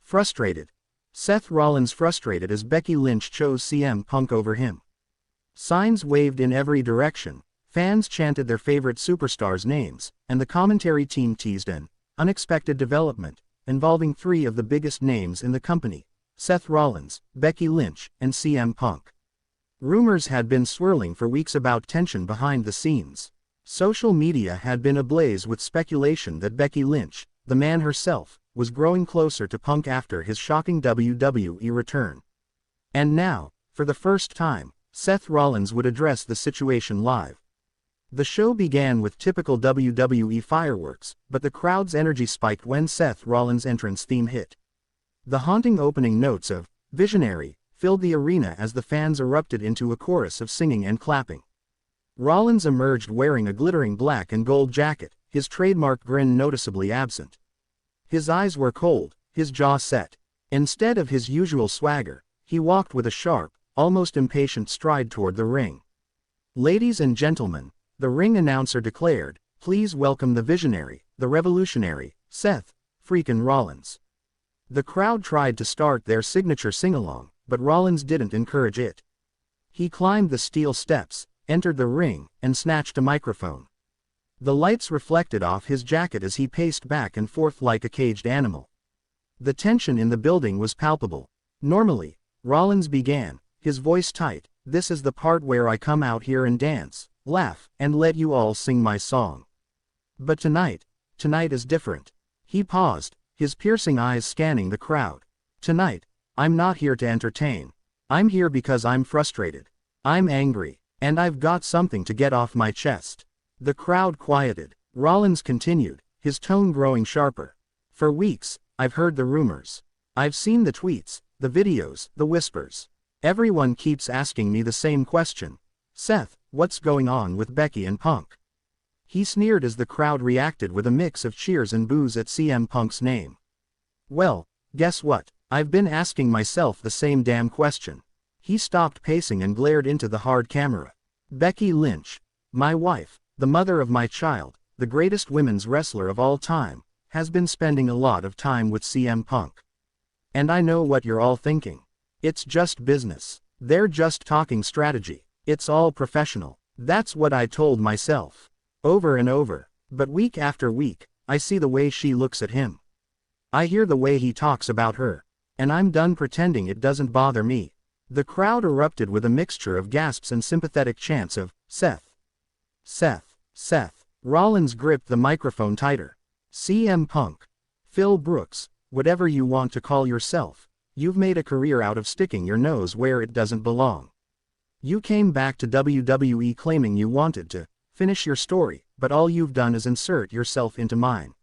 Frustrated. Seth Rollins frustrated as Becky Lynch chose CM Punk over him. Signs waved in every direction, fans chanted their favorite superstars' names, and the commentary team teased an unexpected development involving three of the biggest names in the company: Seth Rollins, Becky Lynch, and CM Punk. Rumors had been swirling for weeks about tension behind the scenes. Social media had been ablaze with speculation that Becky Lynch, the man herself, was growing closer to Punk after his shocking WWE return. And now, for the first time, Seth Rollins would address the situation live. The show began with typical WWE fireworks, but the crowd's energy spiked when Seth Rollins' entrance theme hit. The haunting opening notes of "Visionary" filled the arena as the fans erupted into a chorus of singing and clapping. Rollins emerged wearing a glittering black and gold jacket, his trademark grin noticeably absent. His eyes were cold, his jaw set. Instead of his usual swagger, he walked with a sharp, almost impatient stride toward the ring. "Ladies and gentlemen," the ring announcer declared, "please welcome the visionary, the revolutionary, Seth freakin' Rollins." The crowd tried to start their signature sing-along, but Rollins didn't encourage it. He climbed the steel steps, entered the ring, and snatched a microphone. The lights reflected off his jacket as he paced back and forth like a caged animal. The tension in the building was palpable. "Normally," Rollins began, his voice tight, "this is the part where I come out here and dance, laugh, and let you all sing my song. But tonight is different." He paused, his piercing eyes scanning the crowd. "Tonight, I'm not here to entertain. I'm here because I'm frustrated. I'm angry, and I've got something to get off my chest." The crowd quieted. Rollins continued, his tone growing sharper. "For weeks, I've heard the rumors. I've seen the tweets, the videos, the whispers. Everyone keeps asking me the same question. Seth, what's going on with Becky and Punk?" He sneered as the crowd reacted with a mix of cheers and boos at CM Punk's name. "Well, guess what? I've been asking myself the same damn question." He stopped pacing and glared into the hard camera. "Becky Lynch, my wife, the mother of my child, the greatest women's wrestler of all time, has been spending a lot of time with CM Punk. And I know what you're all thinking. It's just business. They're just talking strategy. It's all professional." That's what I told myself. Over and over. But week after week, I see the way she looks at him. I hear the way he talks about her. And I'm done pretending it doesn't bother me. The crowd erupted with a mixture of gasps and sympathetic chants of, "Seth. Seth. Seth." Rollins gripped the microphone tighter. "CM Punk. Phil Brooks, whatever you want to call yourself, you've made a career out of sticking your nose where it doesn't belong. You came back to WWE claiming you wanted to finish your story, but all you've done is insert yourself into mine."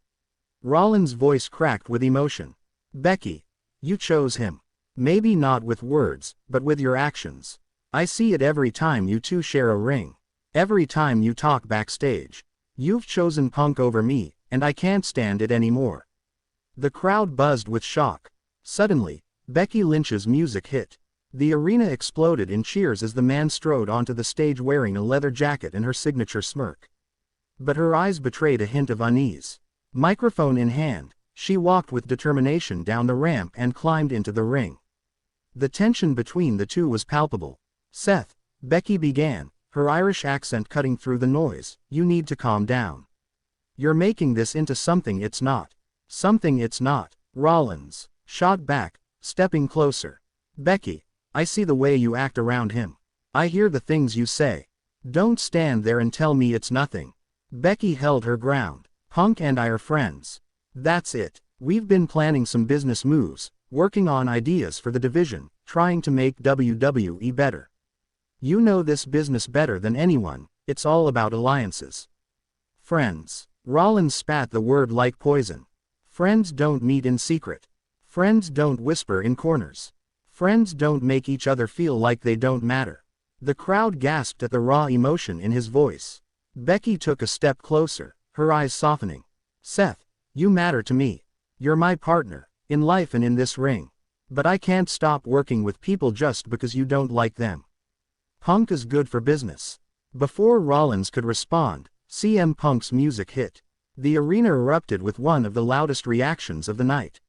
Rollins' voice cracked with emotion. "Becky, you chose him. Maybe not with words, but with your actions. I see it every time you two share a ring. Every time you talk backstage. You've chosen Punk over me, and I can't stand it anymore." The crowd buzzed with shock. Suddenly, Becky Lynch's music hit. The arena exploded in cheers as the man strode onto the stage wearing a leather jacket and her signature smirk. But her eyes betrayed a hint of unease. Microphone in hand, she walked with determination down the ramp and climbed into the ring. The tension between the two was palpable. "Seth," Becky began, her Irish accent cutting through the noise, "you need to calm down. You're making this into something it's not." "Something it's not," Rollins shot back, stepping closer. "Becky, I see the way you act around him. I hear the things you say. Don't stand there and tell me it's nothing." Becky held her ground. "Punk and I are friends. That's it. We've been planning some business moves, working on ideas for the division, trying to make WWE better. You know this business better than anyone, it's all about alliances. Friends." Rollins spat the word like poison. "Friends don't meet in secret. Friends don't whisper in corners. Friends don't make each other feel like they don't matter." The crowd gasped at the raw emotion in his voice. Becky took a step closer, her eyes softening. "Seth, you matter to me. You're my partner, in life and in this ring. But I can't stop working with people just because you don't like them. Punk is good for business." Before Rollins could respond, CM Punk's music hit. The arena erupted with one of the loudest reactions of the night.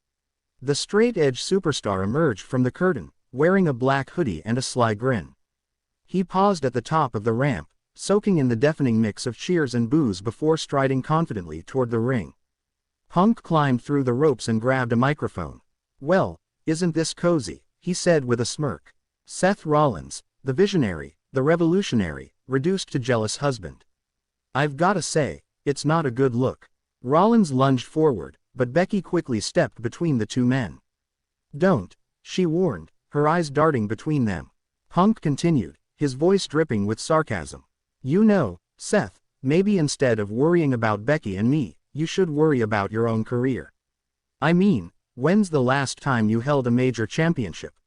The straight-edge superstar emerged from the curtain, wearing a black hoodie and a sly grin. He paused at the top of the ramp, soaking in the deafening mix of cheers and boos before striding confidently toward the ring. Punk climbed through the ropes and grabbed a microphone. "Well, isn't this cozy?" he said with a smirk. Seth Rollins, the visionary, the revolutionary, reduced to jealous husband. "I've gotta say, it's not a good look." Rollins lunged forward, but Becky quickly stepped between the two men. "Don't," she warned, her eyes darting between them. Punk continued, his voice dripping with sarcasm. "You know, Seth, maybe instead of worrying about Becky and me, you should worry about your own career. I mean, when's the last time you held a major championship?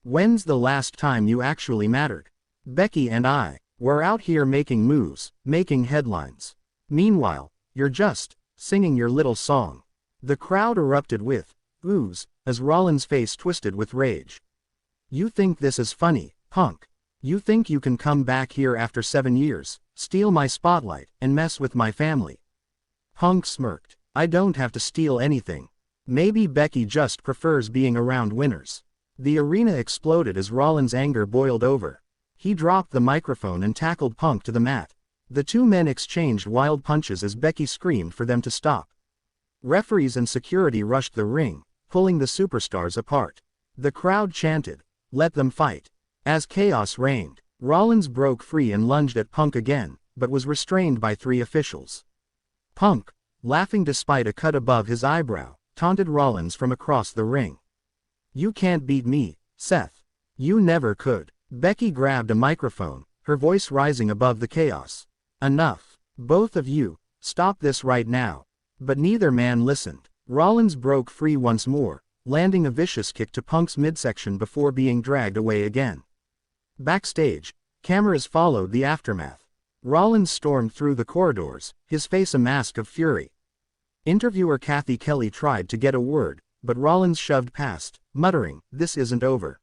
When's the last time you actually mattered? Becky and I, we're out here making moves, making headlines. Meanwhile, you're just singing your little song." The crowd erupted with oohs as Rollins' face twisted with rage. "You think this is funny, Punk? You think you can come back here after 7 years, steal my spotlight, and mess with my family?" Punk smirked. "I don't have to steal anything. Maybe Becky just prefers being around winners." The arena exploded as Rollins' anger boiled over. He dropped the microphone and tackled Punk to the mat. The two men exchanged wild punches as Becky screamed for them to stop. Referees and security rushed the ring, pulling the superstars apart. The crowd chanted, "Let them fight." As chaos reigned, Rollins broke free and lunged at Punk again, but was restrained by 3 officials. Punk, laughing despite a cut above his eyebrow, taunted Rollins from across the ring. "You can't beat me, Seth. You never could." Becky grabbed a microphone, her voice rising above the chaos. "Enough. Both of you, stop this right now." But neither man listened. Rollins broke free once more, landing a vicious kick to Punk's midsection before being dragged away again. Backstage, cameras followed the aftermath. Rollins stormed through the corridors, his face a mask of fury. Interviewer Kathy Kelly tried to get a word, but Rollins shoved past, muttering, "This isn't over."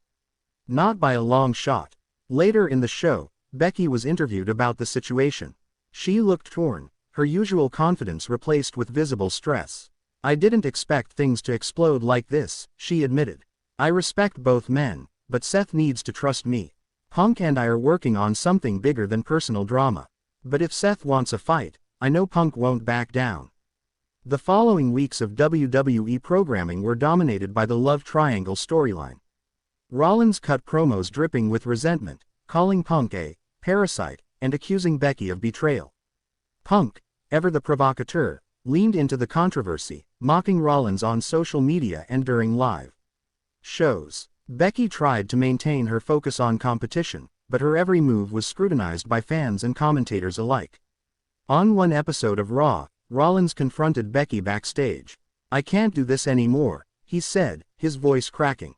Not by a long shot. Later in the show, Becky was interviewed about the situation. She looked torn, her usual confidence replaced with visible stress. "I didn't expect things to explode like this," she admitted. "I respect both men, but Seth needs to trust me. Punk and I are working on something bigger than personal drama. But if Seth wants a fight, I know Punk won't back down." The following weeks of WWE programming were dominated by the love triangle storyline. Rollins cut promos dripping with resentment, calling Punk a parasite, and accusing Becky of betrayal. Punk, ever the provocateur, leaned into the controversy, mocking Rollins on social media and during live shows. Becky tried to maintain her focus on competition, but her every move was scrutinized by fans and commentators alike. On one episode of Raw, Rollins confronted Becky backstage. "I can't do this anymore," he said, his voice cracking.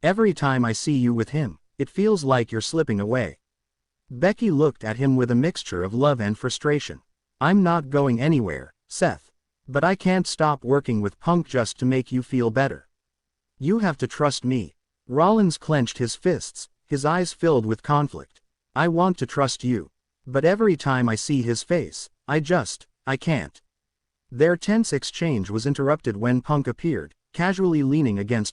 "Every time I see you with him, it feels like you're slipping away." Becky looked at him with a mixture of love and frustration. "I'm not going anywhere, Seth. But I can't stop working with Punk just to make you feel better. You have to trust me." Rollins clenched his fists, his eyes filled with conflict. "I want to trust you. But every time I see his face, I can't." Their tense exchange was interrupted when Punk appeared, casually leaning against